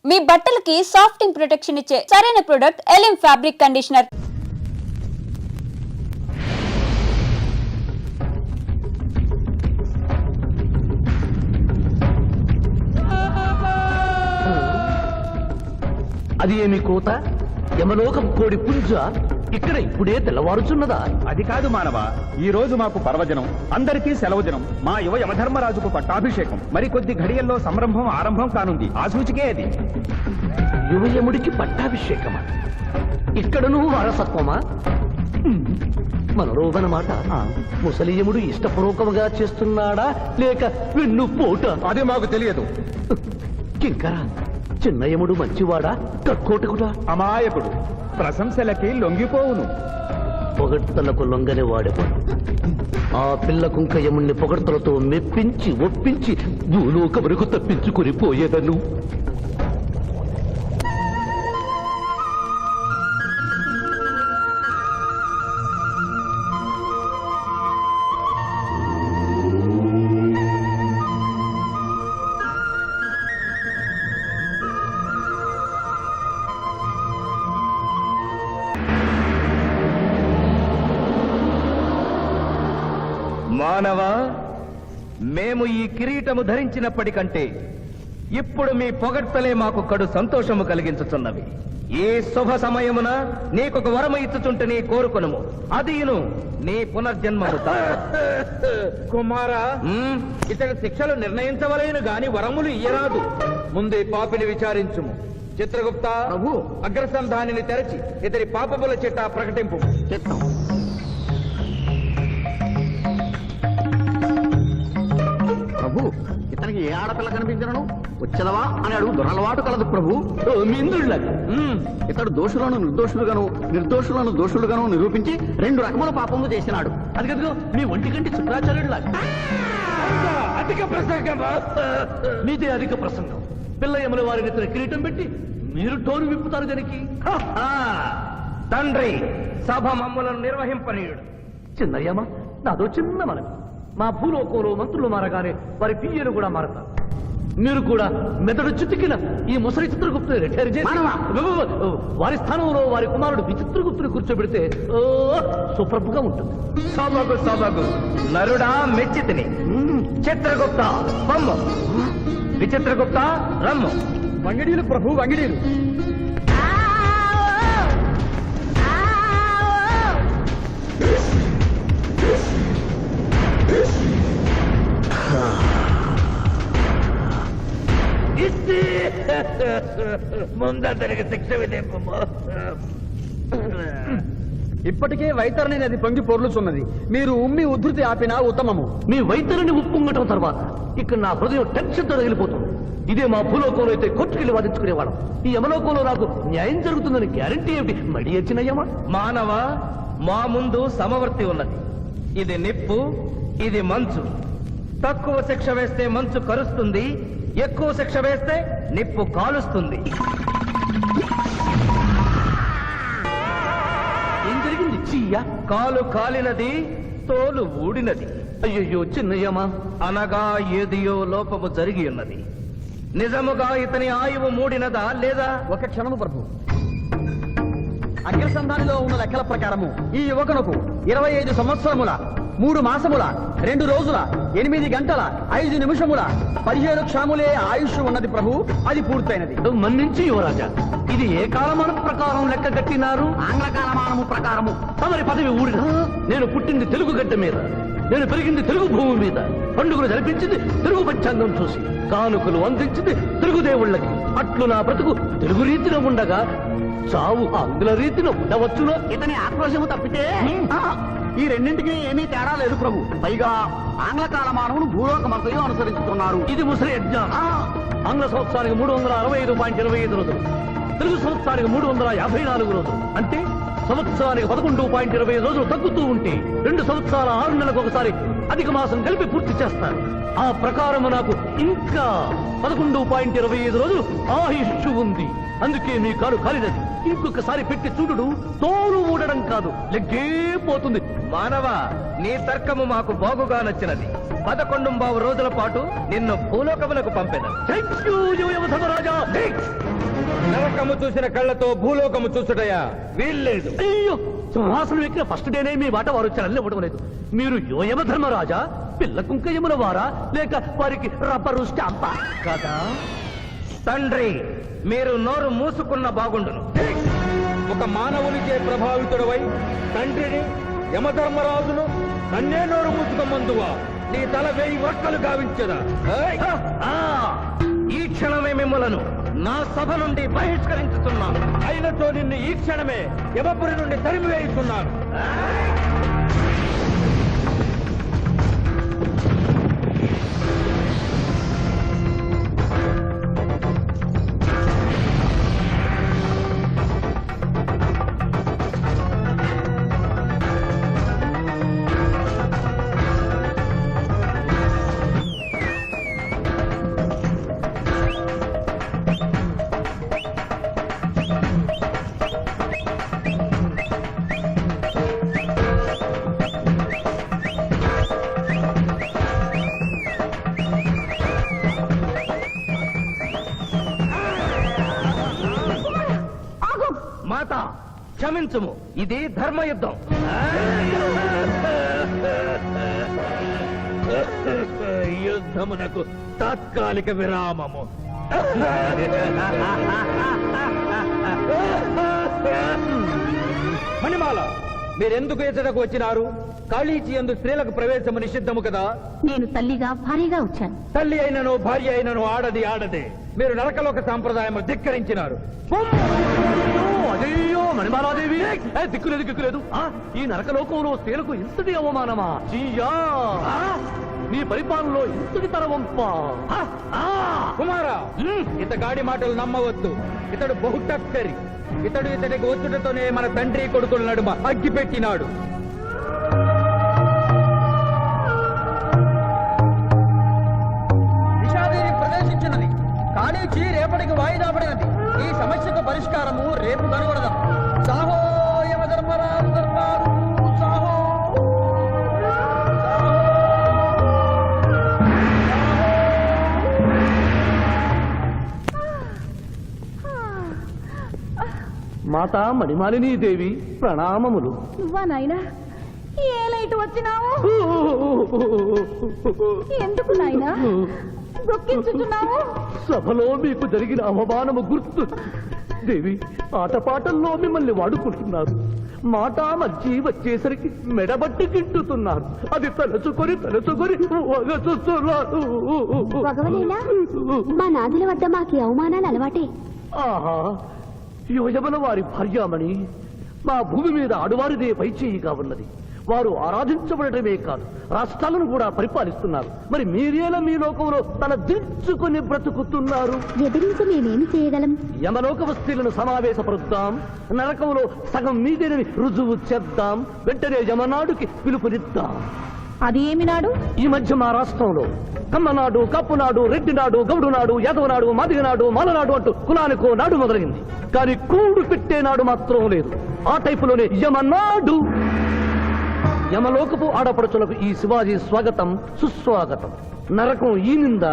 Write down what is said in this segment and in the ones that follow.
మీ బట్టలకి సాఫ్టింగ్ ప్రొటెక్షన్ ఇచ్చే సరైన ప్రొడక్ట్ ఎలిమ్ ఫ్యాబ్రిక్ కండిషనర్. అది ఏమి కోత? యమలోకం కోడి పుంజ ఇక్కడ ఇప్పుడే తెల్లవారుచున్నదా? అది కాదు మానవ, ఈ రోజు మాకు పర్వదినం, అందరికీ సెలవు దినం. మా యువ యమధర్మరాజుకు పట్టాభిషేకం. మరి కొద్ది ఘడియల్లో సంరంభం ఆరంభం కానుంది. ఆ సూచికే అది. యువయముడికి పట్టాభిషేకమా? ఇక్కడను వారసత్వమా? మనరోగనమాట. ముసలియముడు ఇష్టపూర్వకముగా చేస్తున్నాడా లేక వెన్ను పోట? అది మాకు తెలియదు. కింకరా, చిన్నయముడు మంచివాడా కక్కోటకుడా? అమాయకుడు, ప్రశంసలకి లొంగిపోవును. పొగడ్తలకు లొంగని వాడేవాడు. ఆ పిల్ల కుంకయముణ్ణి పొగడ్తలతో మెప్పించి ఒప్పించి భూలోకమునకు తప్పించుకుని పోయేదను. మానవ, మేము ఈ కిరీటము ధరించినప్పటికంటే ఇప్పుడు మీ పొగడ్తలే మాకు కడు సంతోషము కలిగించుతున్నవి. ఈ శుభ సమయమున నీకొక వరము ఇచ్చుచుంటే కోరుకొనుము, అదియును నీ పునర్జన్మము. కుమారా, ఇతడి శిక్షలు నిర్ణయించవలేను గాని వరములు ఇయ్యరాదు. ముందే పాపిని విచారించుము. చిత్రగుప్త ప్రభు, అగ్రసంధానిని తెరచి ఇతడి పాపముల చిట్టా ప్రకటింపు. చిత్తం. ప్రభు, ఇతనికి ఏ ఆడపిల్ల కనిపించను? వచ్చదవా అని అడుగు దురలవాటు కలదు ప్రభు. మీంద్రుళ్ళకి ఇతడు దోషులను నిర్దోషులుగాను నిర్దోషులను దోషులుగాను నిరూపించి 2 రకముల పాపములు చేసినాడు. అది కదుగో మీ ఒంటి కంటి శుక్రాచార్యుడులాగా. అధిక ప్రసంగమా? మీదే అధిక ప్రసంగం. పిల్లయముల వారిని ఇతని కిరీటం పెట్టి మీరు టోను విప్పుతారు దానికి. తండ్రి, సభ మమ్ములను నిర్వహింపనీయుడు. చిన్నయ్యమ్మ, నాదో చిన్న మనవి. మా భూలోకంలో మంత్రులు మారగానే వారి పియ్యలు కూడా మారతారు. మీరు కూడా మెదడు చితికిన ఈ ముసలి చిత్రగుప్తుని రిటైర్ చేసి వారి స్థానంలో వారి కుమారుడు విచిత్రగుప్తుని కూర్చోబెడితే సుప్రభుగా ఉంటుంది. సభకు సభకు నరుడా మెచ్చితిని. చిత్రగుప్త బొమ్మ, విచిత్రగుప్త రమ్ము. వంగిడీలు ప్రభు, వంగిడీలు. ముందరికి శిక్ష విధింపు. ఇప్పటికే వైతరణి నది పొంగి పొర్లుచున్నది. మీరు ఉమ్మి ఉద్ధృతి ఆపినా ఉత్తమము. మీ వైద్యులని ఉప్పొంగటం తర్వాత ఇక్కడ నా హృదయం టెన్షన్ తగిలిపోతుంది. ఇదే మా భూలోకంలో అయితే కోర్టుకెళ్ళి వాదించుకునేవాళ్ళం. ఈ యమలోకంలో నాకు న్యాయం జరుగుతుందని గ్యారంటీ ఏమిటి? మడి వచ్చినయ్యమా? మానవ, మా ముందు సమవర్తి ఉన్నది. ఇది నిప్పు, ఇది మంచు. తక్కువ శిక్ష వేస్తే మంచు కరుస్తుంది, ఎక్కువ శిక్ష వేస్తే నిప్పు కాలుస్తుంది. ఏం జరిగింది? చీయ కాలు కాలినది, తోలు ఊడినది. అయ్యయ్యో చిన్నయ్యమా, అనగా ఏదియో లోపము జరిగి ఉన్నది. నిజముగా ఇతని ఆయువు మూడినదా లేదా? ఒక క్షణము ప్రభు. అగ్రసంధానిలో ఉన్న లెక్కల ప్రకారము ఈ యువకునకు 25 సంవత్సరముల 3 మాసముల 2 రోజుల 8 గంటల 5 నిమిషముల 17 క్షణములే ఆయుష్ ఉన్నది ప్రభు. అది పూర్తయినది. మన్నించి యువరాజా, ఇది ఏ కాలమానం ప్రకారం లెక్క కట్టినారు? ఆంగ్ల కాలమానము ప్రకారము. తమరి పదవి ఊడిన. నేను పుట్టింది తెలుగు గడ్డ మీద, నేను పెరిగింది తెలుగు భూమి మీద, పండుగలు జరిపించింది తెలుగు పంచాంగం చూసి, కానుకలు అందించింది తెలుగు దేవుళ్ళకి. అట్లు నా బ్రతుకు తెలుగు రీతిలో ఉండగా చావు ఆంగ్ల రీతిలో ఉండవచ్చునో? ఇతని ఆక్రోశము తప్పితే ఈ రెండింటికి ఏమీ తేడా లేదు ప్రభు. పైగా ఆంగ్ల కాలమానమును భూలోకమంతయు అనుసరించుతున్నారు. ఇది ముసలి యజ్ఞం. ఆంగ్ల సంవత్సరానికి 365.25 రోజులు, తెలుగు సంవత్సరానికి 354 రోజులు. అంటే సంవత్సరానికి 11.20 రోజులు తగ్గుతూ ఉంటే 2 సంవత్సరాల 6 నెలలకు ఒకసారి అధిక మాసం కలిపి పూర్తి చేస్తారు. ఆ ప్రకారము నాకు ఇంకా 11.25 రోజులు ఆయుష్షు ఉంది. అందుకే మీ కాలు కాలినది. ఇంకొకసారి పెట్టి చూడు, తోలు ఊడడం కాదు, లెగ్గే పోతుంది. మానవ, నీ తర్కము మాకు బాగుగా నచ్చినది. 11 రోజుల పాటు నిన్ను భూలోకములకు పంపెదను. థ్యాంక్ యూ యువ ధర్మరాజా. నరకము చూసిన కళ్ళతో భూలోకము చూసుటయా వీల్లేదు. అయ్యో, సింహాసనం ఎక్కిన ఫస్ట్ డేనే మీ మాట వారు వచ్చారని ఇవ్వడం లేదు. మీరు యోయమ ధర్మరాజా, పిల్ల కుంకయముల వారా, లేక వారికి రబ్బరు స్టాంపా కదా? తండ్రి, మీరు నోరు మూసుకున్న బాగుండును. ఒక మానవునిచే ప్రభావితుడవై తండ్రిని యమధర్మరాజును నన్నే నోరు మూసుకోమందువా? నీ తల 1000 వక్కలు గావించదా? ఏయ్! ఆ, ఈ క్షణమే మిమ్మలను నా సభ నుండి బహిష్కరించుతున్నాను. అయినతో నిన్ను ఈ క్షణమే యమపురి నుండి తరిమి వేయిస్తున్నాను. మాత, క్షమించుము, ఇది ధర్మయుద్ధం. యుద్ధమునకు తాత్కాలిక విరామము. మణిమాల, మీరెందుకు ఎచ్చటకు వచ్చినారు? కాళీచి యందు స్త్రీలకు ప్రవేశము నిషిద్ధము కదా? నేను తల్లిగా భారీగా వచ్చాను. తల్లి అయినను భార్య అయినను ఆడది ఆడదే. మీరు నరకలోక సాంప్రదాయము ధిక్కరించినారు. అయ్యో మణిమాలాదేవి, దిక్కులేదు. ఈ నరకలోకంలో స్త్రీలకు ఇంతటి అవమానమా? చీయా, నీ పరిపాలనలో ఇంతటి తరవంపా? కుమారా, ఇతగాడి మాటలు నమ్మవద్దు. ఇతడు బహుటక్కరి. ఇతడికి వచ్చుటతోనే మన తండ్రి కొడుకుల నడుమ అగ్గి పెట్టినాడు. నిషాదేవి ప్రవేశించినది. కాళీచి రేపటికి వాయిదా పడినది. ఈ సమస్యకు పరిష్కారము రేపు కనుగొనదాం. సాహో యమధర్మరాజు దర్బారు, సాహో. మాతా మణిమాలినీ దేవి ప్రణామములు. నువ్వా నాయనా? ఏ లైట్ వచ్చినావు? ఎందుకు నాయనా దుఃఖించుచున్నావు? సభలో మీకు జరిగిన అవమానము గుర్తు. దేవి, ఆటపాటల్లో మిమ్మల్ని వాడుకుంటున్నారు. మాట మర్చి వచ్చేసరికి మెడబట్టి గిట్టుతున్నారు. అది తలుచుకొని వగచుస్తున్నారు. భగవనేనా? మా నాదుల వద్ద మాకి అవమానాలు అలవాటే. ఆహా, యువజముల వారి భార్యామణి మా భూమి మీద ఆడువారిదే పైచేయిగా ఉన్నది. వారు ఆరాధించబడటమే కాదు, రాష్ట్రాలను కూడా పరిపాలిస్తున్నారు. మరి మీరేలా మీ లోకంలో తల దించుకుని బ్రతుకుతున్నారు? ఎదిరించి మేమేమి చేయగలం? యమలోక వస్తువులను సమావేశపరుద్దాం. నరకంలో సగం మీదేనని రుజువు చేద్దాం. వెంటనే యమనాడుకి పిలుపునిద్దాం. అది ఏమి నాడు? ఈ మధ్య మా రాష్ట్రంలో కమ్మనాడు, కప్పునాడు, రెడ్డినాడు, గౌడునాడు, యాదవనాడు, మాదిగనాడు, మాలనాడు అంటూ కులానికో నాడు మొదలైంది. కానీ కూడు పెట్టే నాడు మాత్రం లేదు. ఆ టైపులోనే యమనాడు. యమలోకపు ఆడపడుచులకు ఈ శివాజీ స్వాగతం సుస్వాగతం. నరకం ఈనిందా,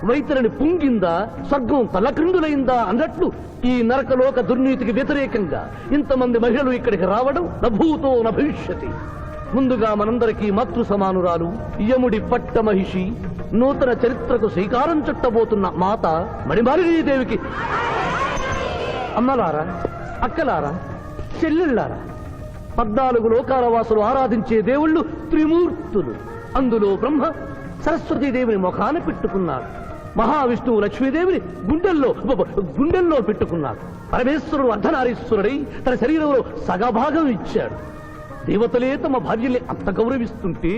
వైతరిని పుంగిందా, స్వర్గం తలక్రిందులైందా అన్నట్లు ఈ నరకలోక దుర్నీతికి వ్యతిరేకంగా ఇంతమంది మహిళలు ఇక్కడికి రావడం నభూతో నభవిష్యతి. ముందుగా మనందరికీ మాతృ సమానురాలు, యముడి పట్ట మహిషి, నూతన చరిత్రకు శ్రీకారం చుట్టబోతున్న మాత మణిమాలినీదేవికి అమ్మలారా, అక్కలారా, చెల్లెళ్ళారా, 14 లోకాల వాసులు ఆరాధించే దేవుళ్ళు త్రిమూర్తులు. అందులో బ్రహ్మ సరస్వతీదేవిని ముఖాన పెట్టుకున్నాడు. మహావిష్ణువు లక్ష్మీదేవిని గుండెల్లో పెట్టుకున్నాడు. పరమేశ్వరుడు అర్ధనారీశ్వరుడై తన శరీరంలో సగభాగం ఇచ్చాడు. దేవతలే తమ భార్యల్ని అంత గౌరవిస్తుంటే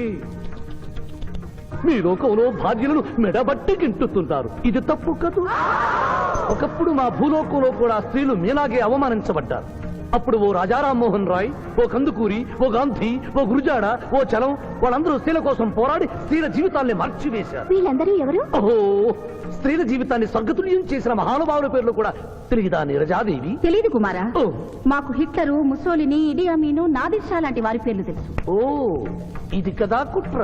మీ లోకంలో భార్యలను మెడబట్టి గింటుతుంటారు. ఇది తప్పు కదూ? ఒకప్పుడు మా భూలోకంలో కూడా స్త్రీలు మీలాగే అవమానించబడ్డారు. అప్పుడు ఓ రాజా రామ్మోహన్ రాయ్, ఓ కందుకూరి, ఓ గాంధీ, ఓ గురుజాడ, ఓ చలం వాళ్ళందరూ స్త్రీల కోసం పోరాడి స్త్రీల జీవితాల్ని మార్చివేశారు. వీళ్ళందరూ ఎవరు? ఓహో, స్త్రీల జీవితాన్ని స్వర్గతుల్యం చేసిన మహానుభావుల పేర్లు కూడా తెలియదా నీరజాదేవి? తెలీదు కుమారా. ఓ. మాకు హిట్లరు, ముసోలిని, ఇడి అమీను, నాదిర్ షా లాంటి వారి పేర్లు తెలుసు. ఓ, ఇది కదా కుట్ర.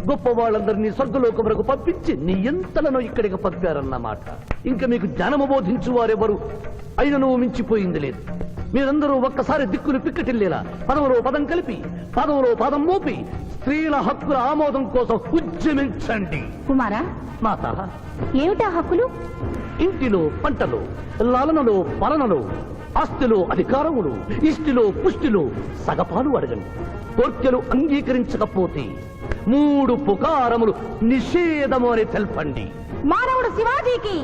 గొప్ప వాళ్ళందరినీ స్వర్గలోకములకు పంపించి నీ ఎంతలను ఇక్కడికి పంపారన్నమాట. ఇంకా మీకు జ్ఞానము బోధించు వారెవరు అయినను మించిపోయింది లేదు. మీరందరూ ఒక్కసారి దిక్కులు పిక్కటిల్లేలా పదములో పదం కలిపి పదములో పదం మోపి స్త్రీల హక్కుల ఆమోదం కోసం ఉద్యమించండి. కుమారా, మాత, ఏమిటా హక్కులు? ఇంటిలో పంటలు, లాలనలో పాలనలో, ఆస్తిలో అధికారములు, ఇష్టిలో పుష్టిలో సగపాలు అడగండి. కోర్కెలు అంగీకరించకపోతే 3 పుకారములు నిషేధము అని తెల్పండి. మానవుడు శివాజీకి!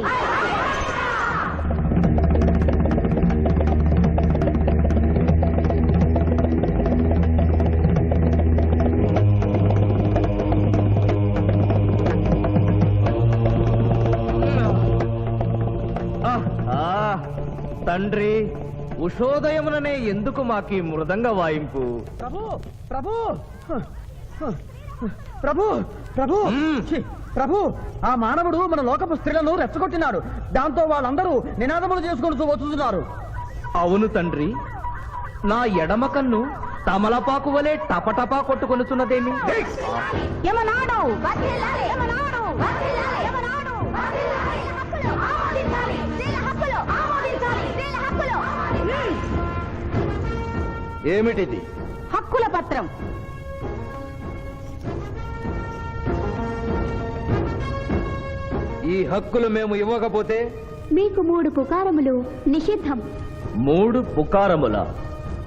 తండ్రి, ఉషోదయముననే ఎందుకు మాకీ మృదంగ వాయింపు? ప్రభు ప్రభు ప్రభు ప్రభు ఛీ, ప్రభు, ఆ మానవుడు మన లోకపు స్త్రీలను రెచ్చగొట్టినాడు. దాంతో వాళ్ళందరూ నినాదములు చేసుకుంటూ వస్తున్నారు. అవును తండ్రి, నా ఎడమ కన్ను తమలపాకు వలె టపటపా కొట్టుకొనుచున్నదేమి? యమనాడు! వర్ధిల్లాలి! యమనాడు! వర్ధిల్లాలి! యమనాడు! వర్ధిల్లాలి! హక్కులు ఆమోదించాలి! స్త్రీల హక్కులు ఆమోదించాలి! స్త్రీల హక్కులు! ఏమిటిది? హక్కుల పత్రం. ఈ హక్కులు మేము ఇవ్వకపోతే? మీకు 3 పుకారములు నిషిద్ధం. 3 పుకారముల?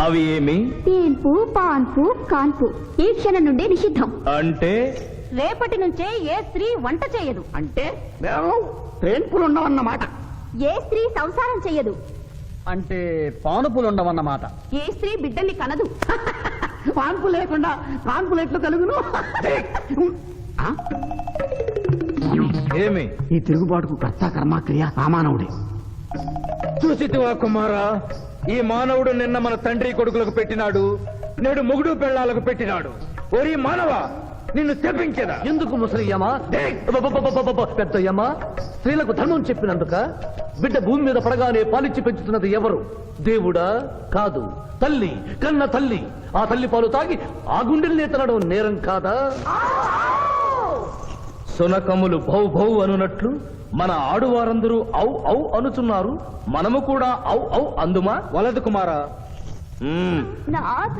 అవి ఏమి? తేన్పు, పాన్పు, కాన్పు ఈ క్షణం నుండి నిషిద్ధం. అంటే రేపటి నుంచే ఏ స్త్రీ వంట చేయదు. అంటే ట్రేన్పులు ఉండవన్నమాట. ఏ స్త్రీ సంసారం చేయదు. అంటే పానుపులు ఉండవన్నమాట. ఏ స్త్రీ బిడ్డల్ని కనదు. పాన్పు లేకుండా పాన్పులు ఎట్లు కలుగును? ఆ? ఏమి? ఈ తిరుగుబాటుకు కర్త కర్మ క్రియ సామానవుడే. చూసితివా కుమారా, ఈ మానవుడు నిన్న మన తండ్రి కొడుకులకు పెట్టినాడు, నేడు మొగుడు పెళ్ళాలకు పెట్టినాడు. ఓరి మానవ, నిన్ను తెప్పించదా? ఎందుకు ముసలియమ్మా? పెద్దయ్యమ్మా, స్త్రీలకు ధర్మం చెప్పినందుక? బిడ్డ భూమి మీద పడగానే పాలిచ్చి పెంచుతున్నది ఎవరు? దేవుడా? కాదు, తల్లి, కన్న తల్లి. ఆ తల్లి పాలు తాగి ఆ గుండెల్ని తినడం నేరం కాదా? సునకములు భౌ భౌ అనునట్లు మన ఆడువారందరూ ఔ ఔ అనుచున్నారు. మనము కూడా ఔ ఔ అందుమా? వలదు కుమారా. నాథ.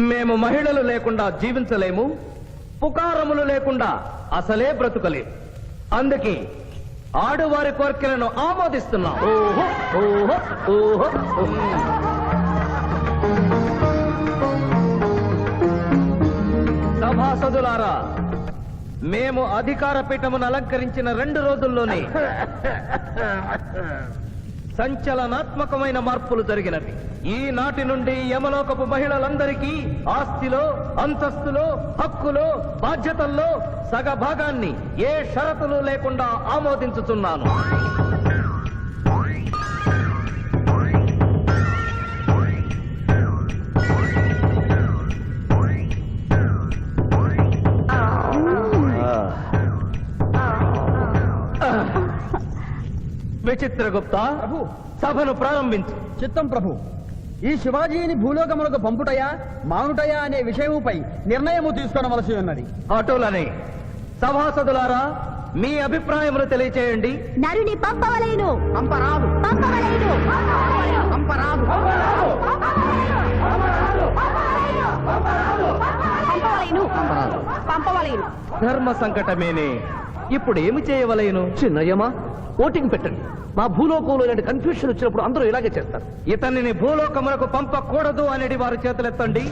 మేము మహిళలు లేకుండా జీవించలేము, పుకారములు లేకుండా అసలే బ్రతుకలేము. అందుకే ఆడువారి కోరికలను ఆమోదిస్తున్నాం. ఓహో ఓహో ఓహో. సభాసదులారా, మేము అధికార పీఠమును అలంకరించిన 2 రోజుల్లోనే సంచలనాత్మకమైన మార్పులు జరిగినవి. ఈనాటి నుండి యమలోకపు మహిళలందరికీ ఆస్తిలో, అంతస్తులో, హక్కులో, బాధ్యతల్లో సగభాగాన్ని ఏ షరతులు లేకుండా ఆమోదించుతున్నాను. విచిత్రగుప్త, ప్రభు, సభను ప్రారంభించు. చిత్తం ప్రభు. ఈ శివాజీని భూలోకములకు పంపుటయా మానుటయా అనే విషయముపై నిర్ణయము తీసుకోవలసి ఉన్నది. అటులనే సభాసదులారా, మీ అభిప్రాయములు తెలియచేయండి. నరుని పంపవలేను. పంపరాదు. పంపవలేను. పంపరాదు. పంపవలేను. పంపవలేను. ధర్మ సంకటమేనే. ఇప్పుడు ఏమి చేయవలేను? చిన్నయ్యమ్మా, ఓటింగ్ పెట్టండి. మా భూలోకంలో ఇలాంటి కన్ఫ్యూషన్ వచ్చినప్పుడు అందరూ ఇలాగే చేస్తారు. ఇతనిని భూలోకములకు పంపకూడదు అనేది వారు చేతులెత్తండి.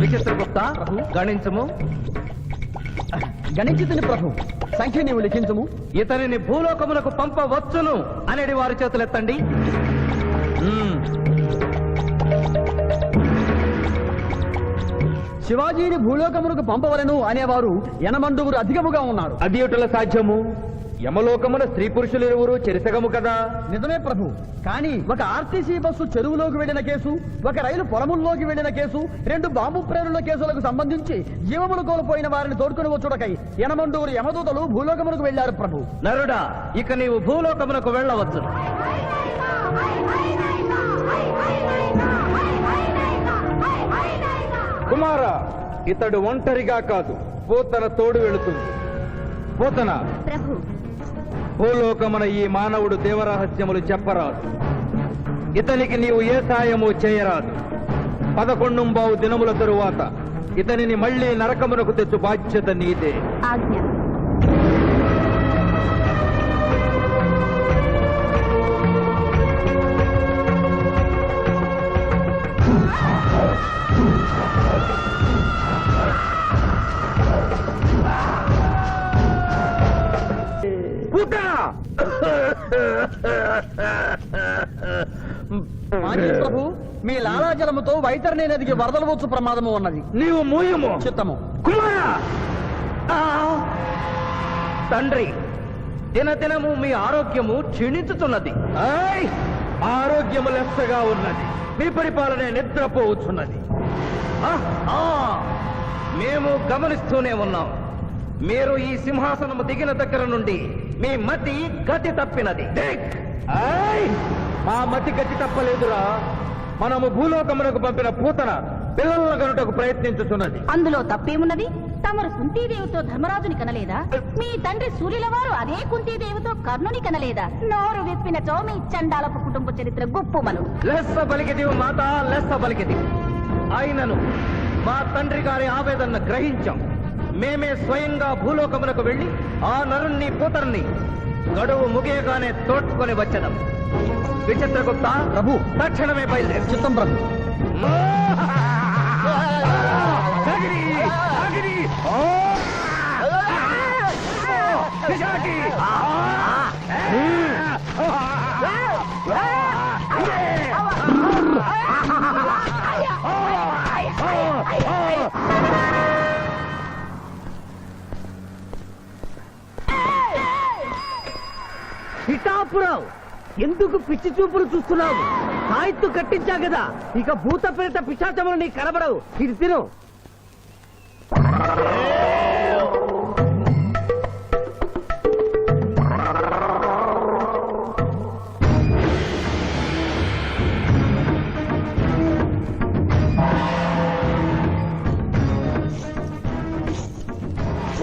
విచిత్రగుప్త, గణించము. గణించుతుని ప్రభు, సంఖ్య నీవు లిఖించము. ఇతనిని భూలోకములకు పంపవచ్చును అనేది వారి చేతులెత్తండి. శివాజీని భూలోకములకు పంపవలను అనేవారు 80 అధికముగా ఉన్నారు. అది ఎటుల సాధ్యము? యమలోకమున స్త్రీ పురుషులు ఇరువురు చెరిసగము కదా. నిజమే ప్రభు, కానీ ఒక ఆర్టీసీ బస్సు చెరువులోకి వెళ్లిన కేసు, ఒక రైలు పొలముల్లోకి వెళ్లిన కేసు, 2 బాంబు ప్రేరుల కేసులకు సంబంధించి జీవములు కోల్పోయిన వారిని తోడుకుని వచ్చుటకై 8 యమదూతలు భూలోకమునకు వెళ్లారు ప్రభు. నరుడా, ఇక నీవు భూలోకమునకు వెళ్ళవచ్చు. కుమారా, ఇతడు ఒంటరిగా కాదు, పోతన తోడు వెళుతుంది. పోతన, ప్రభు భూలోకమున ఈ మానవుడు దేవరహస్యములు చెప్పరాదు. ఇతనికి నీవు ఏ సాయము చేయరాదు. 11 దినముల తరువాత ఇతనిని మళ్లీ నరకమునకు తెచ్చు బాధ్యత నీదే. ఆజ్ఞ. మాజీ ప్రభు, మీ లాలాజలముతో వైతరణి నదికి వరదలు వచ్చు ప్రమాదము ఉన్నది. నీవు మూయము. చిత్తము. కుమారా, తండ్రి, దినదినము మీ ఆరోగ్యము క్షీణించుతున్నది. ఆరోగ్యము లెస్సగా ఉన్నది. మీ పరిపాలనే నిద్రపోవచ్చున్నది. మేము గమనిస్తూనే ఉన్నాం. మీరు ఈ సింహాసనము దిగిన దగ్గర నుండి మీ మతి గతి తప్పినది. మా మతి గతి తప్పలేదురా. మనము భూలోకమునకు పంపిన పూతన పిల్లల కనుటకు ప్రయత్నించుతున్నది. అందులో తప్పేమున్నది? తమరు కుంతీదేవితో ధర్మరాజుని కనలేదా? మీ తండ్రి సూర్యుల వారు అదే కుంతీదేవితో కర్ణుని కనలేదా? నోరు విప్పినచో మీ చండాలపు కుటుంబ చరిత్ర గుప్పుమను. లెస్స పలికిది మాత, లెస్స పలికిది. అయినను మా తండ్రి గారి ఆవేదన గ్రహించాం. మేమే స్వయంగా భూలోకమునకు వెళ్లి ఆ నరుణ్ణి పూతరుని గడువు ముగియగానే తోడ్కొని వచ్చడం. విచిత్రగుప్త ప్రభు, తక్షణమే బయలుదేరు. చిత్తం ప్రభు. పిఠాపురం, ఎందుకు పిచ్చి చూపులు చూస్తున్నావు? సాయిత్తు కట్టించా కదా, ఇక భూత ప్రేత పిశాచములు నీ కనబడవు. ఇది తిను.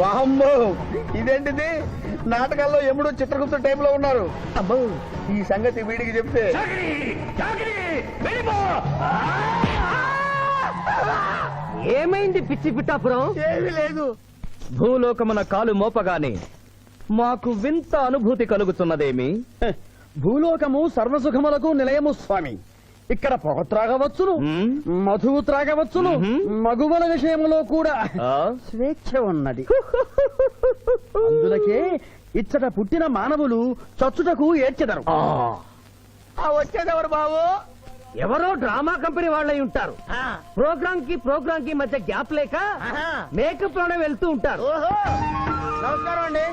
వాహమ్మో, ఇదేంటిది? నాటకాల్లో ఎముడు చిత్రగుప్త టైప్ లో ఉన్నారు. అబ్బో, ఈ సంగతి వీడికి చెప్తే ఏమైంది పిచ్చి పిఠాపురం? ఏమీ లేదు. భూలోకమున కాలు మోపగానే మాకు వింత అనుభూతి కలుగుతున్నదేమి? భూలోకము సర్వసుఖములకు నిలయము స్వామి. ఇక్కడ పొగ త్రాగవచ్చును, మధువు త్రాగవచ్చును, మగువల విషయంలో కూడా స్వేచ్ఛ ఉన్నది. అందులకే ఇచ్చట పుట్టిన మానవులు చచ్చుటకు ఏడ్చెదరు. వచ్చేదెవరు బాబు? ఎవరో డ్రామా కంపెనీ వాళ్ళై ఉంటారు. ప్రోగ్రామ్ కి మధ్య గ్యాప్ లేక మేకప్ లోనే వెళ్తూ ఉంటారు. నమస్కారం అండి.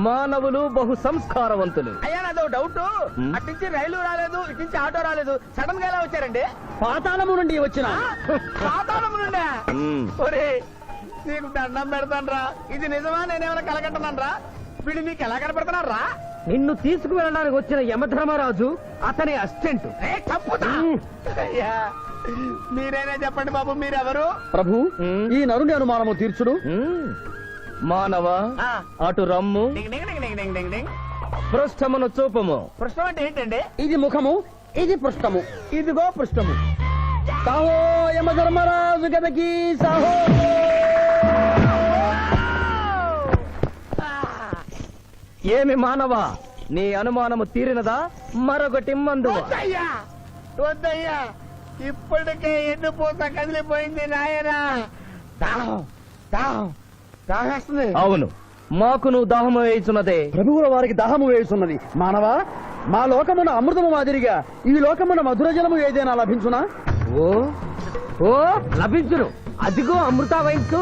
మానవులు బహు సంస్కారవంతులు. అయ్యా, నాదో డౌట్. అట్నుంచి రైలు రాలేదు, ఇట్నుంచి ఆటో రాలేదు, సడన్ గా ఎలా వచ్చారండి? పాతాళము నుండి వచ్చిన. పాతాళము నుండి? ఒరే, నీకు దండం పెడతానరా. ఇది నిజమా? నేనేమైనా కలగంటున్నానరా? వీడు నీకు ఎలా కనపడుతున్నారా? నిన్ను తీసుకువెళ్ళడానికి వచ్చిన యమధర్మరాజు అతని అసిస్టెంట్. అయ్యా, మీరైనా చెప్పండి బాబు, మీరెవరు? ప్రభు, ఈ నరుని అనుమానము తీర్చుడు. మానవ, అటు రమ్ము, పృష్ఠమును చూపము. పృష్ఠం అంటే ఏంటండి? ఇది ముఖము, ఇది పృష్ఠము, ఇదిగో పృష్ఠము. సాహో యమధర్మరాజు గదకి సాహో. ఏమి మానవ, నీ అనుమానము తీరినదా? మరొకటి మందు. వద్దయ్యా, వద్దయ్యా, ఇప్పటికే ఎండిపోత కదిలిపోయింది నాయనా. దాహం, దాహం, దాహేస్తుంది. అవును, మాకును దాహము వేయుచున్నదే. ప్రభువుల వారికి దాహము వేయుచున్నది. మానవ, మా లోకమున అమృతము మాదిరిగా ఈ లోకమున మధుర జలము ఏదైనా లభించునా? ఓ ఓ లభించును. అదిగో అమృత వైన్స్.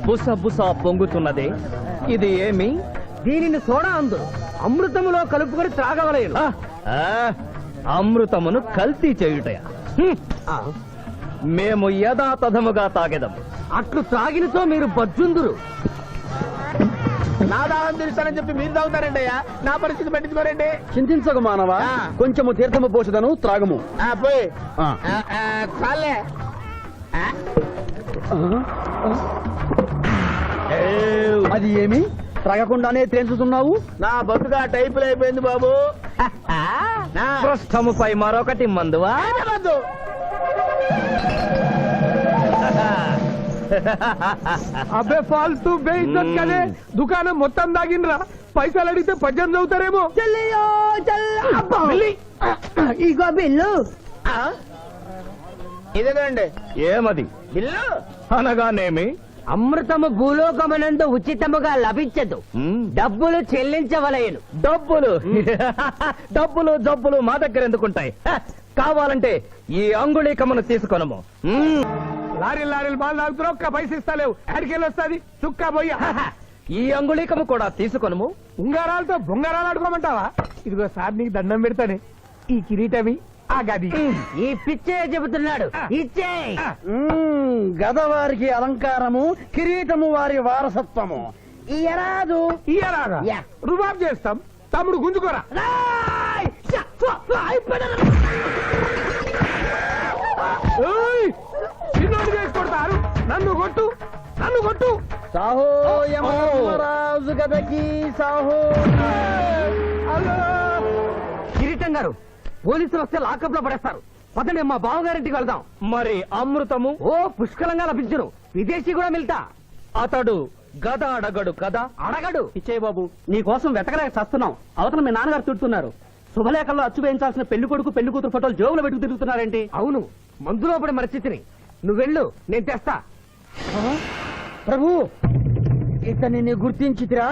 బుస పొంగుతున్నదే ఇది ఏమి? దీనిని సోడా అందు అమృతములో కలుపుకొని త్రాగవలేను. అమృతమును కల్తీ చేయుటయా? మేము యథాతథముగా తాగెదము. అట్లు త్రాగినతో మీరు బజ్జుందురు. నా దాహం తెలుస్తానని చెప్పి మీరు తాగుతారండి అయ్యా. నా పరిస్థితి పట్టించుకోరండి. చింతించకు మానవా, కొంచెము తీర్థము పోషదను త్రాగము. పోయి చాలే. అది ఏమి త్రాగకుండానే తేల్చుతున్నావు? నా బతుగా టైపులు అయిపోయింది బాబు. పృష్ఠముపై మరొకటి మందువా? అబ్బే ఫాల్తూ బేయిజ్జత్ కదే, దుకాణం మొత్తం దాగినరా. పైసలు అడిగితే పద్యం చదువుతారేమో. ఇగో బిల్లు. ఇదేనండి ఏమది? బిల్లు అనగానేమి? అమృతము భూలోకమునందు ఉచితముగా లభించదు, డబ్బులు చెల్లించవలయను. డబ్బులు డబ్బులు జబ్బులు మా దగ్గర ఎందుకుంటాయి? కావాలంటే ఈ అంగుళీకమును తీసుకొనము. లారీలు బాల్ తాగుతున్నావు, ఒక్క పైస ఇస్తలేవు. అడికెళ్ళి వస్తుంది చుక్క పోయి. ఈ అంగుళీకము కూడా తీసుకొనము. ఉంగరాలతో బొంగరాలు ఆడుకోమంటావా? ఇదిగో సార్ నీకు దండం పెడతానే. ఈ కిరీటమి ఆ గది. ఈ పిచ్చే చెబుతున్నాడు. ఇచ్చే గదవారికి అలంకారము, కిరీటము వారి వారసత్వము. ఇయరాదు ఇయ్యరాగా రుబాబ్ చేస్తాం. తమ్ముడు గుంజుకోరా. ఏయ్! చిన్నోడు చేసి కొడతారు. నన్ను కొట్టు, నన్ను కొట్టు. సాహో యమరాజు గదకి సాహో. కిరీటం గారు, పోలీసులు వస్తే లాకప్ లో పడేస్తారు. పదండి, మా బావగారింటికి వెళ్దాం. మరి అమృతము? ఓ పుష్కలంగా లభించును. విదేశీ కూడా మిల్తా. అతడు గద అడగడు కదా? అడగడు. ఇచ్చే బాబు, నీ కోసం వెతకలేక చస్తున్నాం. అవతల మీ నాన్నగారు తిడుతున్నారు. శుభలేఖల్లో అచ్చు వేయించాల్సిన పెళ్లి కొడుకు పెళ్లి కూతురు ఫోటోలు జోబులో పెట్టుకు తిరుగుతున్నారేంటి? అవును, మందులో పడి మరచితిని. నువ్వెళ్ళు, నేను తెస్తా. ప్రభు, ఇతన్ని గుర్తించితిరా?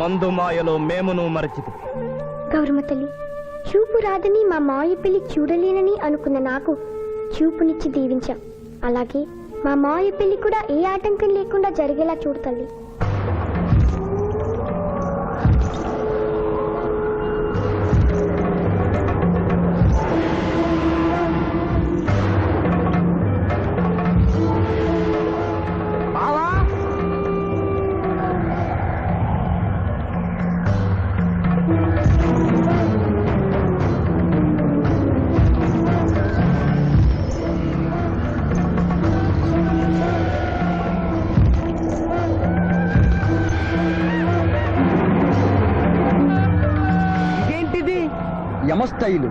మందు మాయలో మేమును మరచితి. గౌరమ్మ తల్లి, చూపు రాదని మా మావయ్య పెళ్లి చూడలేనని అనుకున్న నాకు చూపునిచ్చి దీవించాం. అలాగే మా మావయ్య పెళ్లి కూడా ఏ ఆటంకం లేకుండా జరిగేలా చూడు తల్లి. ఇదేంటిది? యమస్థైలు.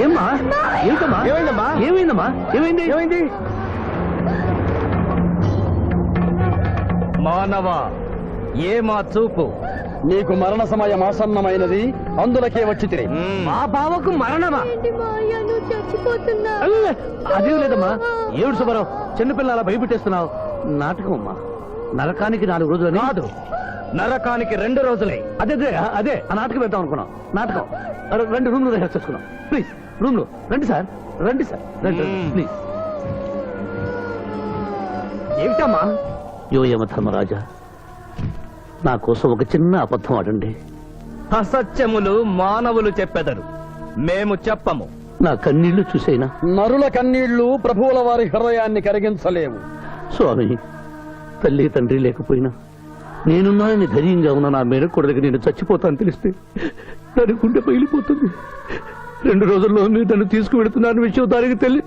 ఏమ్మా? ఏంటమ్మా? ఏమైందమ్మా? ఏమైందమ్మా? ఏమైంది? ఏమైంది? మానవ, ఏ మా చూపు? నీకు మరణ సమయం ఆసన్నమైనది, అందులకే వచ్చి తిరిగి. మా బావకు మరణమా? అదేం లేదమ్మా. ఏడు సుబ్బారావు, చిన్నపిల్ల అలా భయపెట్టేస్తున్నావు. నాటకం అమ్మా. నరకానికి 4 రోజులు కాదు, నరకానికి 2 రోజులే. అదే అదే ఆ నాటకం పెడతాం అనుకున్నాం. నాటకం 2 రూమ్లు రిహార్స్ చేసుకున్నాం. ప్లీజ్ రూమ్ లో రండి సార్, రండి సార్, రండి ప్లీజ్. ఏమిటమ్మా? యో యమధర్మరాజా, నా కోసం ఒక చిన్న అబద్ధం ఆడండి. అసత్యములు మానవులు చెప్పెదరు, మేము చెప్పము. నా కన్నీళ్లు చూసైనా. నరుల కన్నీళ్లు ప్రభువుల వారి హృదయాన్ని కరిగించలేవు. స్వామి, తల్లి తండ్రి లేకపోయినా నేనున్నానని ధైర్యంగా ఉన్న నా మేనకోడలికి నేను చచ్చిపోతాను తెలిస్తే దాని గుండె పగిలిపోతుంది. 2 రోజుల్లో మీరు నన్ను తీసుకువెడుతున్నాను విషయం దానికి తెలియ.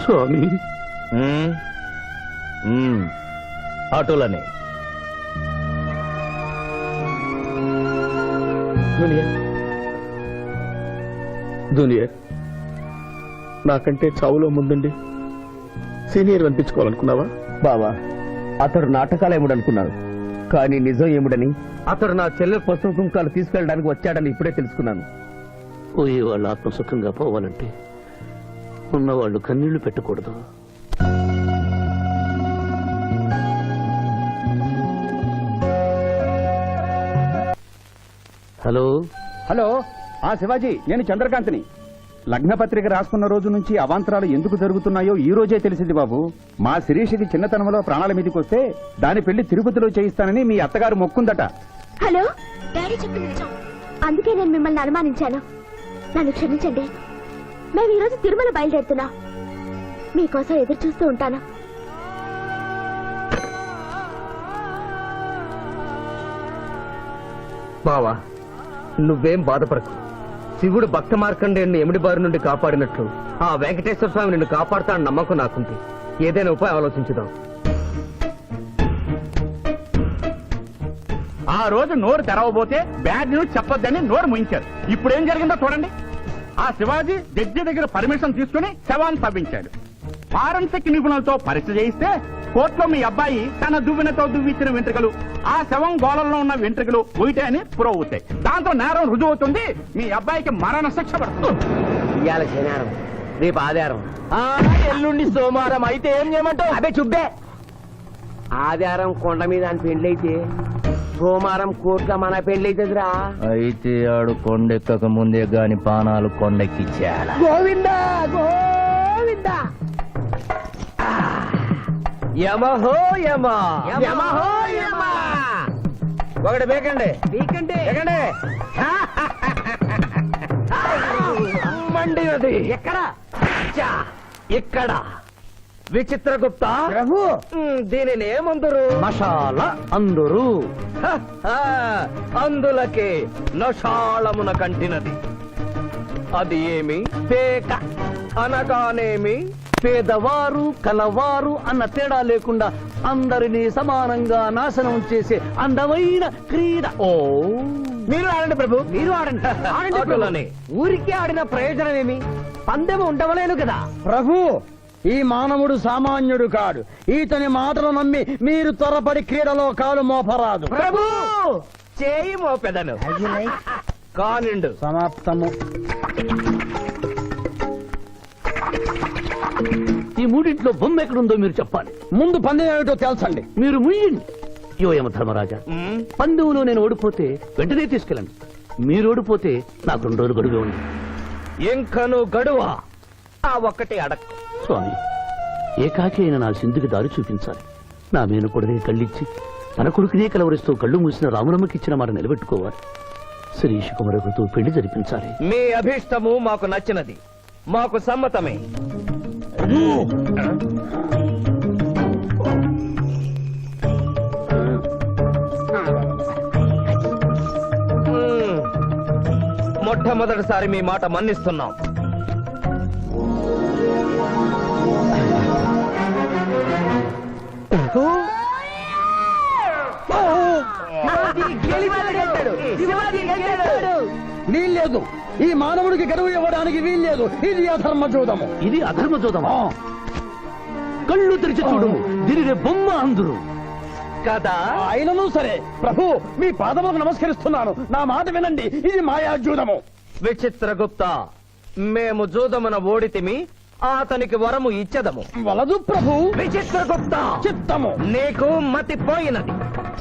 స్వామి, అటులనే. జూనియర్, నాకంటే చావులో ముందుండి సీనియర్ అనిపించుకోవాలనుకున్నావా? బావా, అతడు నాటకాలు ఏముడనుకున్నాడు, కానీ నిజం ఏముడని అతడు నా చెల్లె పసుపు కుంకాలు తీసుకెళ్ళడానికి వచ్చాడని ఇప్పుడే తెలుసుకున్నాను. పోయే వాళ్ళు ఆత్మసుఖంగా పోవాలంటే ఉన్నవాళ్ళు కన్నీళ్లు పెట్టకూడదు. హలో హలో, శివాజీ, నేను చంద్రకాంత్ని. లగ్నపత్రిక రాసుకున్న రోజు నుంచి అవాంతరాలు ఎందుకు జరుగుతున్నాయో ఈ రోజే తెలిసింది బాబు. మా శిరీషకి చిన్నతనంలో ప్రాణాల మీదకి వస్తే దాని పెళ్లి తిరుపతిలో చేయిస్తానని మీ అత్తగారు మొక్కుందట. హలో, డాడీ చెప్పింది నిజం. అందుకే నేను మిమ్మల్ని అనుమానించాను. నన్ను క్షమించండి. మేము ఈరోజు తిరుమల బయలుదేరుతున్నాం. మీకోసం ఎదురు చూస్తూ ఉంటాను. బావా, నువ్వేం బాధపడకు. శివుడు భక్త మార్కండేయుని ఎమిడి బారి నుండి కాపాడినట్లు ఆ వెంకటేశ్వర స్వామి నిన్ను కాపాడుతాడని నమ్మకం నాకుంది. ఏదైనా ఉపాయం ఆలోచించుదాం. ఆ రోజు నోరు తెరవబోతే బ్యాడ్ న్యూస్ చెప్పొద్దని నోరు ముయించారు. ఇప్పుడు ఏం జరిగిందో చూడండి. ఆ శివాజీ జడ్జి దగ్గర పర్మిషన్ తీసుకుని శవాన్ని తవ్వించాడు. ఫారెన్సిక్ నిపుణులతో పరీక్ష చేయిస్తే కోర్టులో మీ అబ్బాయి తన దువ్వెనతో దువ్విచ్చిన వెంట్రుకలు, ఆ శవం గోళంలో ఉన్న వెంట్రుకలు ఒకటే అని ప్రూవ్ అవుతాయి. దాంతో నేరం రుజువు అవుతుంది. మీ అబ్బాయికి మరణ శిక్ష పడుతుంది. ఇవాళ శనివారం, రేపు ఆదివారం, ఎల్లుండి సోమవారం. అయితే ఏం చేయమంటావు? అదే చుబ్బే. ఆదివారం కొండ మీద అని పెండ్లైతే సోమవారం కోర్టుగా మన పెండ్లైతుందిరా. అయితే ఆడు కొండెక్కక ముందే గాని పానాలు కొండెక్కిచ్చాల. గోవిందా గోవిందా. యమహో యమ, యమహో యమ. ఒకటి బేకండి, బీకండి, బేకండి. మండినది ఎక్కడ? ఇక్కడ. విచిత్రగుప్త ప్రభు, దీనిని ఏమందరు? మషాల అందురు. అందులకే నషాళమున కంటినది. అది ఏమి? పేక అనగానేమి? పేదవారు కలవారు అన్న తేడా లేకుండా అందరినీ సమానంగా నాశనం చేసే అందమైన క్రీడ. ఓ, మీరు ఆడండి ప్రభు, మీరు ఆడండి. ఆడండి. ఊరికి ఆడిన ప్రయోజనం ఏమి? పందెం ఉండవలేను కదా ప్రభు. ఈ మానవుడు సామాన్యుడు కాడు. ఈతని మాటలు నమ్మి మీరు త్వరపడి క్రీడలో కాలు మోపరాదు ప్రభు. చేయి మోపెదను కానిండు. సమాప్తము. ఈ మూడింట్లో బొమ్మ ఎక్కడుందో మీరు చెప్పాలి. ముందు పందెం ఏమిటో తెలుసండి. మీరు ముయ్యండి. యోయమ ధర్మరాజా, పందెంలో నేను ఓడిపోతే వెంటనే తీసుకెళ్ళండి. మీరు ఓడిపోతే నాకు 2 రోజులు గడువే ఉంది. ఇంకను గడువా? ఆ ఒక్కటి అడక్ స్వామి, ఏకాకి అయిన నా సింధుకి దారి చూపించాలి. నా మేనకొడనే కళ్ళిచ్చి తన కొడుకునే కలవరిస్తూ కళ్ళు మూసిన రామరమ్మకి ఇచ్చిన మాట నిలబెట్టుకోవాలి. శిరీష్ కుమారకుతో పెళ్లి జరిపించాలి. మీ అభీష్టము మాకు నచ్చినది, మాకు సమ్మతమే. మొట్టమొదటిసారి మీ మాట మన్నిస్తున్నాం. వీల్లేదు. ఈ మానవుడికి గడువు ఇవ్వడానికి వీల్లేదు. ఇది అధర్మ జూదము. ఇది అధర్మ జోదమా? కళ్ళు తెరిచి చూడము, దీనినే బొమ్మ అందురు కదా. అయినను సరే ప్రభు, మీ పాదములకు నమస్కరిస్తున్నాను. నా మాట వినండి. ఇది మాయాజూదము. విచిత్రగుప్త, మేము జూదమున ఓడితిమి, అతనికి వరము ఇచ్చదము. వలదు ప్రభు. విచిత్రగుప్త, చిత్తము. నీకు మతి పోయినది.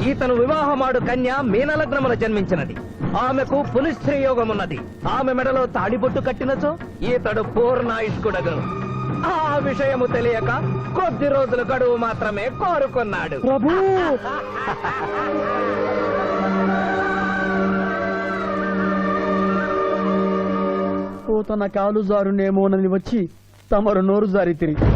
ఈతను వివాహమాడు కన్య మీనలగ్నమున జన్మించినది. ఆమెకు పునిస్త్రీ యోగమున్నది. ఆమె మెడలో తాడిబొట్టు కట్టినచో ఈతడు పూర్ణాయుష్కుడగను. ఆ విషయము తెలియక కొద్ది రోజుల గడువు మాత్రమే కోరుకున్నాడు. ప్రభు, తన కాలు జారునేమోనని వచ్చి తమరు నోరు జారి తిరిగి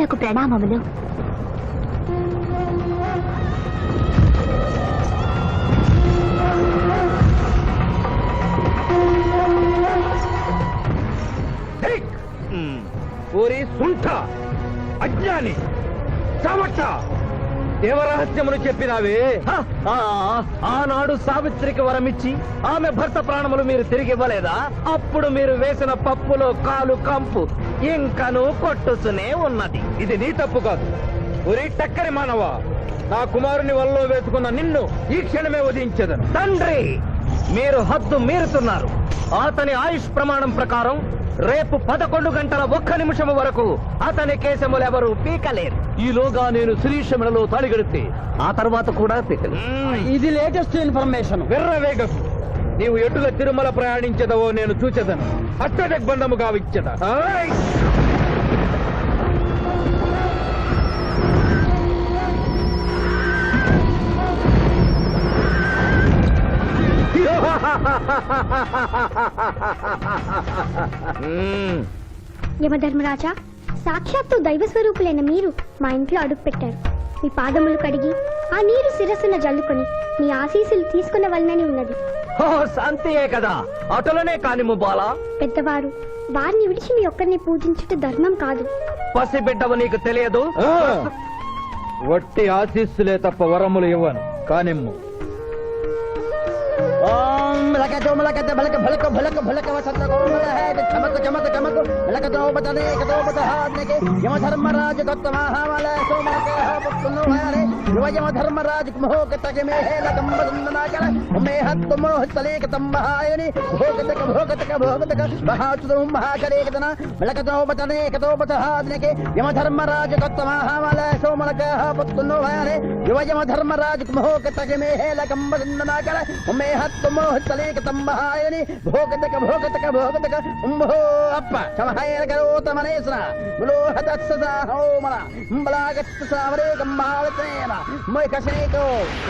పెద్దలకు ప్రణామములు. ఓరి సుంఠ, అజ్ఞాని, చవట, దేవరహస్యములు చెప్పినావే. ఆనాడు సావిత్రికి వరమిచ్చి ఆమె భర్త ప్రాణములు మీరు తిరిగి ఇవ్వలేదా? అప్పుడు మీరు వేసిన పప్పులో కాలు కంపు ఇంకను కొట్టుతూనే ఉన్నది. ఇది నీ తప్పు కాదు. ఒరి టక్కరి మానవ, నా కుమారుని వల్లో వేసుకున్న నిన్ను ఈ క్షణమే వధించదను. తండ్రి, మీరు హద్దు మీరుతున్నారు. అతని ఆయుష్ ప్రమాణం ప్రకారం రేపు 11 గంటల 1 నిమిషము వరకు అతని కేశములెవరూ పీకలేరు. ఈలోగా నేను శిరీష మెడలో తాళిగడితే ఆ తర్వాత కూడా పీకలేదు. ఇది లేటెస్ట్ ఇన్ఫర్మేషన్. వెర్రవేగకు. నీవు ఎటుల తిరుమల ప్రయాణించదవో నేను చూచెదను. అష్టదిగ్బంధము గావిచ్చద. యమధర్మరాజా, సాక్షాత్తు దైవ స్వరూపులైన మీరు మా ఇంట్లో అడుగు పెట్టారు. మీ పాదములు కడిగి ఆ నీరు శిరస్సున జల్లుకొని మీ ఆశీస్సులు తీసుకునవలనని ఉన్నది. శాంతియే కదా, అటులనే కానిము బాలా. పెద్దవారు, వారిని విడిచి మీ ఒక్కరిని పూజించుట ధర్మం కాదు. పసిబిడ్డవు నీకు తెలియదు. వట్టి ఆశీస్సులే తప్ప వరములు ఇవ్వను. కానిమ్ము. యమధర్మరాజు యువయమధర్మరాజు యమధర్మరాజు తంబహాయని భోగతక భోగతక భోగతక ఉంభో అప్ప సమహాయన కరోతమనేసన ములోహదస్స హోమల ఉంబలాగత్త సావరే కంబావతేన మై కసేకో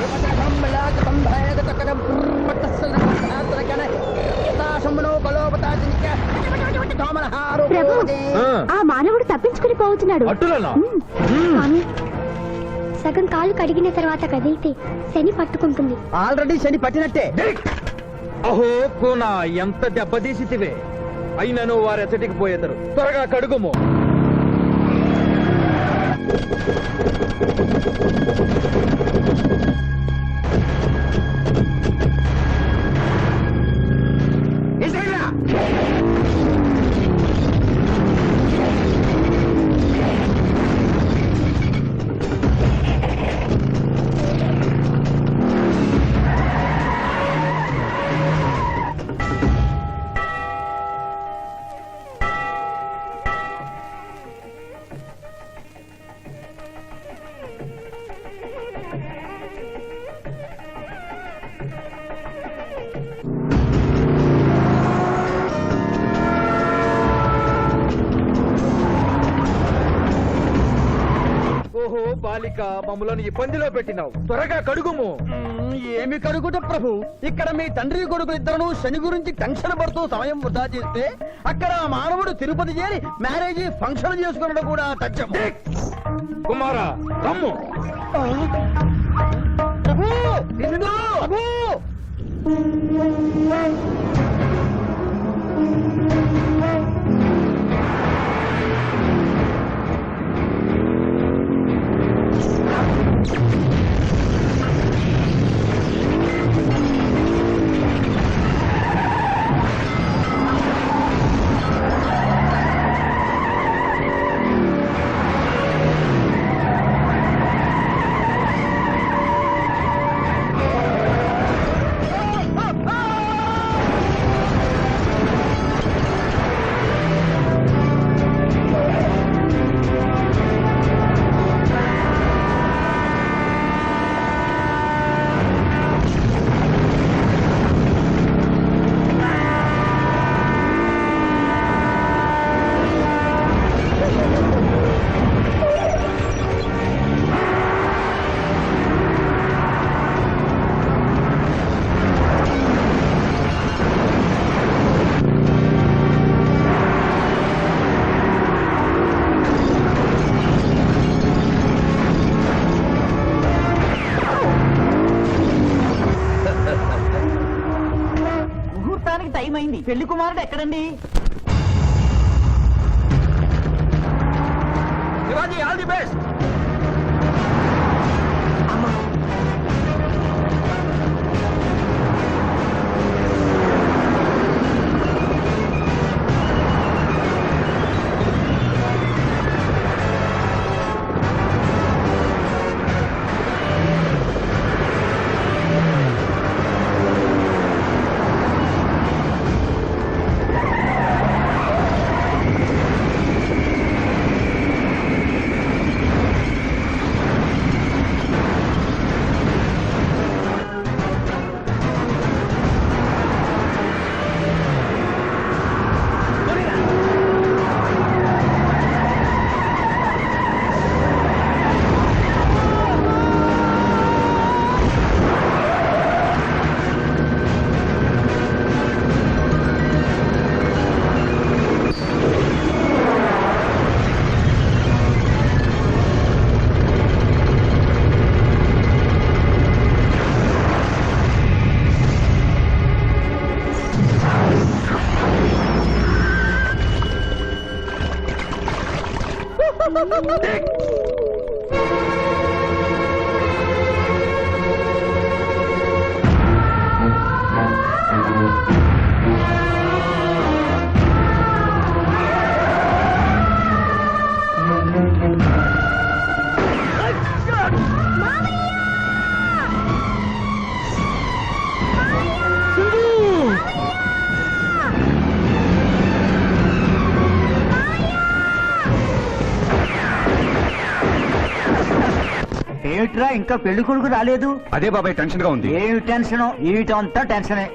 ఉపతకంబలాక సంభాయగతకం పట్టస్సన ఆత్రకన తాశమనో కలోపతాజిక తోమలహారు ప్రభు, ఆ మానవుడు తప్పించుకుని పోతున్నాడు. అటులనా? స్వామి, సగం కాలు కడిగిన తర్వాత కదిలితే శని పట్టుకుంటుంది. ఆల్రెడీ శని పట్టినట్టే. అహో కూనా, ఎంత దెబ్బతీసితివే. అయినను వారెచ్చటికి పోయేదరు. త్వరగా కడుగుము. ఓహో బాలిక, మమ్మలను ఇబ్బందిలో పెట్టినావు. త్వరగా కడుగుము. ఏమి కడుగుట ప్రభు, ఇక్కడ మీ తండ్రి కొడుకు ఇద్దరు శని గురించి టెన్షన్ పడుతూ సమయం వృధా చేస్తే అక్కడ ఆ మానవుడు తిరుపతి చేరి మ్యారేజ్ ఫంక్షన్ చేసుకున్నాడు కూడా తథ్యం. కుమారా, రమ్ము. ప్రభు, నిన్ను ప్రభు. టైం అయింది. పెళ్లి కుమారుడు ఎక్కడండి? Shivaji all the best. ఏమిట్రా ఇంకా పెళ్లి కొడుకు రాలేదు? అదే బాబాయ్ టెన్షన్ గా ఉంది. ఏమి టెన్షన్? ఏమిటంతా టెన్షనే.